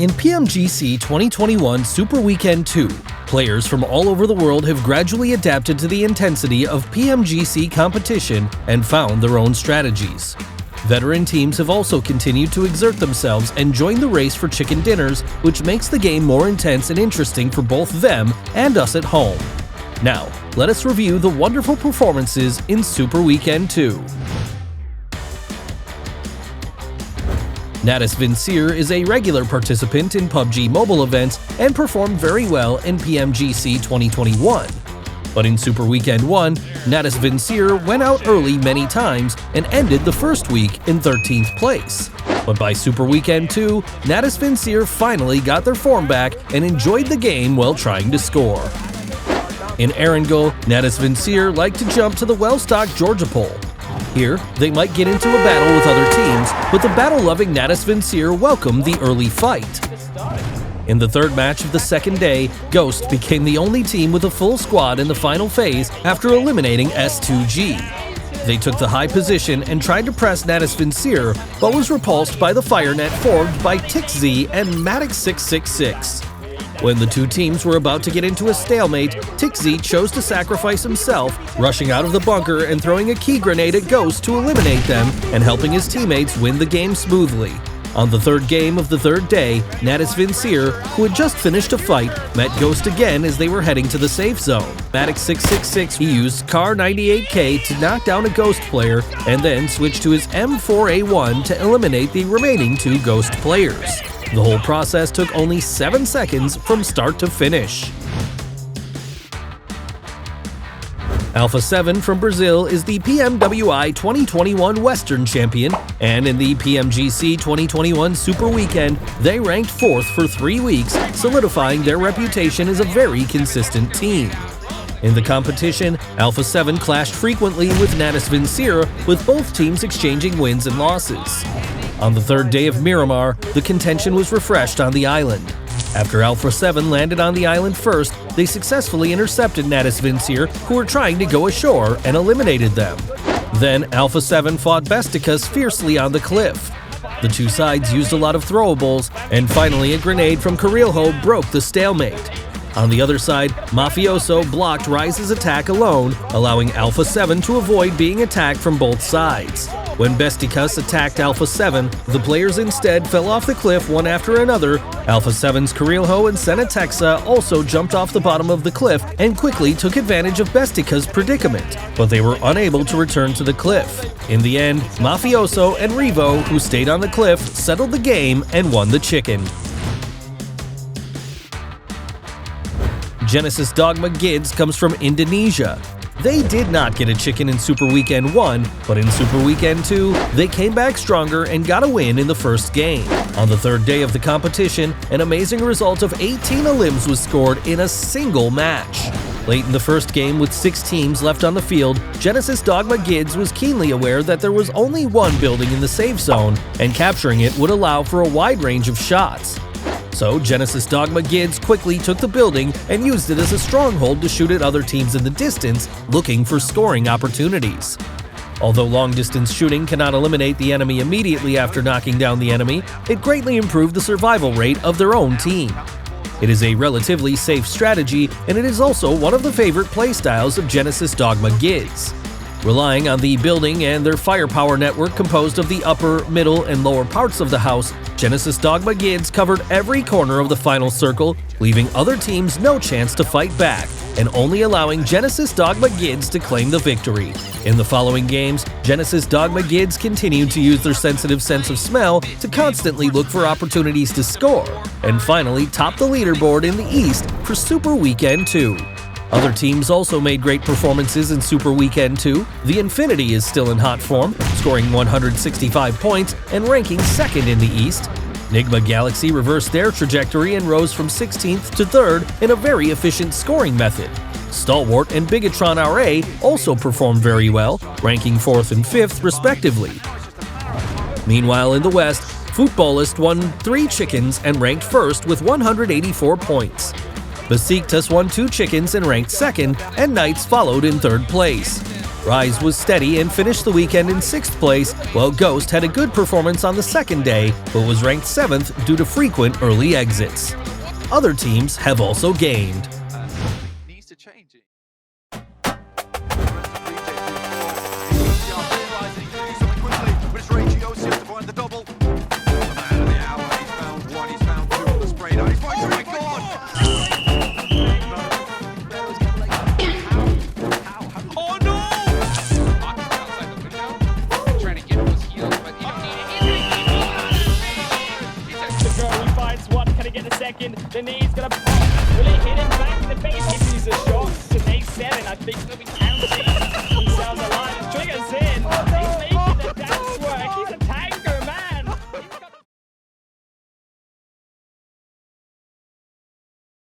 In PMGC 2021 Super Weekend 2, players from all over the world have gradually adapted to the intensity of PMGC competition and found their own strategies. Veteran teams have also continued to exert themselves and join the race for chicken dinners, which makes the game more intense and interesting for both them and us at home. Now, let us review the wonderful performances in Super Weekend 2. Natus Vincere is a regular participant in PUBG mobile events and performed very well in PMGC 2021. But in Super Weekend 1, Natus Vincere went out early many times and ended the first week in 13th place. But by Super Weekend 2, Natus Vincere finally got their form back and enjoyed the game while trying to score. In Erangel, Natus Vincere liked to jump to the well-stocked Georgia pole. Here, they might get into a battle with other teams, but the battle-loving Natus Vincere welcomed the early fight. In the third match of the second day, Ghost became the only team with a full squad in the final phase after eliminating S2G. They took the high position and tried to press Natus Vincere, but was repulsed by the fire net formed by TixZ and Matic666. When the two teams were about to get into a stalemate, TixZ chose to sacrifice himself, rushing out of the bunker and throwing a key grenade at Ghost to eliminate them and helping his teammates win the game smoothly. On the third game of the third day, Natus Vincere, who had just finished a fight, met Ghost again as they were heading to the safe zone. Matic666 used Car 98K to knock down a Ghost player and then switched to his M4A1 to eliminate the remaining two Ghost players. The whole process took only 7 seconds from start to finish. AlphaSeven from Brazil is the PMWI 2021 Western Champion, and in the PMGC 2021 Super Weekend, they ranked 4th for 3 weeks, solidifying their reputation as a very consistent team. In the competition, AlphaSeven clashed frequently with Natus Vincere, with both teams exchanging wins and losses. On the third day of Miramar, the contention was refreshed on the island. After AlphaSeven landed on the island first, they successfully intercepted Natus Vincere, who were trying to go ashore, and eliminated them. Then AlphaSeven fought Besticus fiercely on the cliff. The two sides used a lot of throwables, and finally a grenade from Carilho broke the stalemate. On the other side, Mafioso blocked Rise's attack alone, allowing AlphaSeven to avoid being attacked from both sides. When Besticus attacked AlphaSeven, the players instead fell off the cliff one after another. AlphaSeven's Carilho and Senatexa also jumped off the bottom of the cliff and quickly took advantage of Besticus' predicament, but they were unable to return to the cliff. In the end, Mafioso and Revo, who stayed on the cliff, settled the game and won the chicken. Genesis Dogma GIDS comes from Indonesia. They did not get a chicken in Super Weekend 1, but in Super Weekend 2, they came back stronger and got a win in the first game. On the third day of the competition, an amazing result of 18 elims was scored in a single match. Late in the first game, with 6 teams left on the field, Genesis Dogma GIDS was keenly aware that there was only one building in the safe zone, and capturing it would allow for a wide range of shots. So Genesis Dogma GIDS quickly took the building and used it as a stronghold to shoot at other teams in the distance, looking for scoring opportunities. Although long-distance shooting cannot eliminate the enemy immediately after knocking down the enemy, it greatly improved the survival rate of their own team. It is a relatively safe strategy, and it is also one of the favorite playstyles of Genesis Dogma GIDS. Relying on the building and their firepower network composed of the upper, middle, and lower parts of the house, Genesis Dogma GIDS covered every corner of the final circle, leaving other teams no chance to fight back, and only allowing Genesis Dogma GIDS to claim the victory. In the following games, Genesis Dogma GIDS continued to use their sensitive sense of smell to constantly look for opportunities to score, and finally topped the leaderboard in the East for Super Weekend 2. Other teams also made great performances in Super Weekend 2. The Infinity is still in hot form, scoring 165 points and ranking 2nd in the East. Nigma Galaxy reversed their trajectory and rose from 16th to 3rd in a very efficient scoring method. Stalwart and Bigatron RA also performed very well, ranking 4th and 5th respectively. Meanwhile in the West, Footballist won 3 chickens and ranked 1st with 184 points. Besiktas won 2 chickens and ranked 2nd, and Knights followed in 3rd place. Rise was steady and finished the weekend in 6th place, while Ghost had a good performance on the second day, but was ranked 7th due to frequent early exits. Other teams have also gained.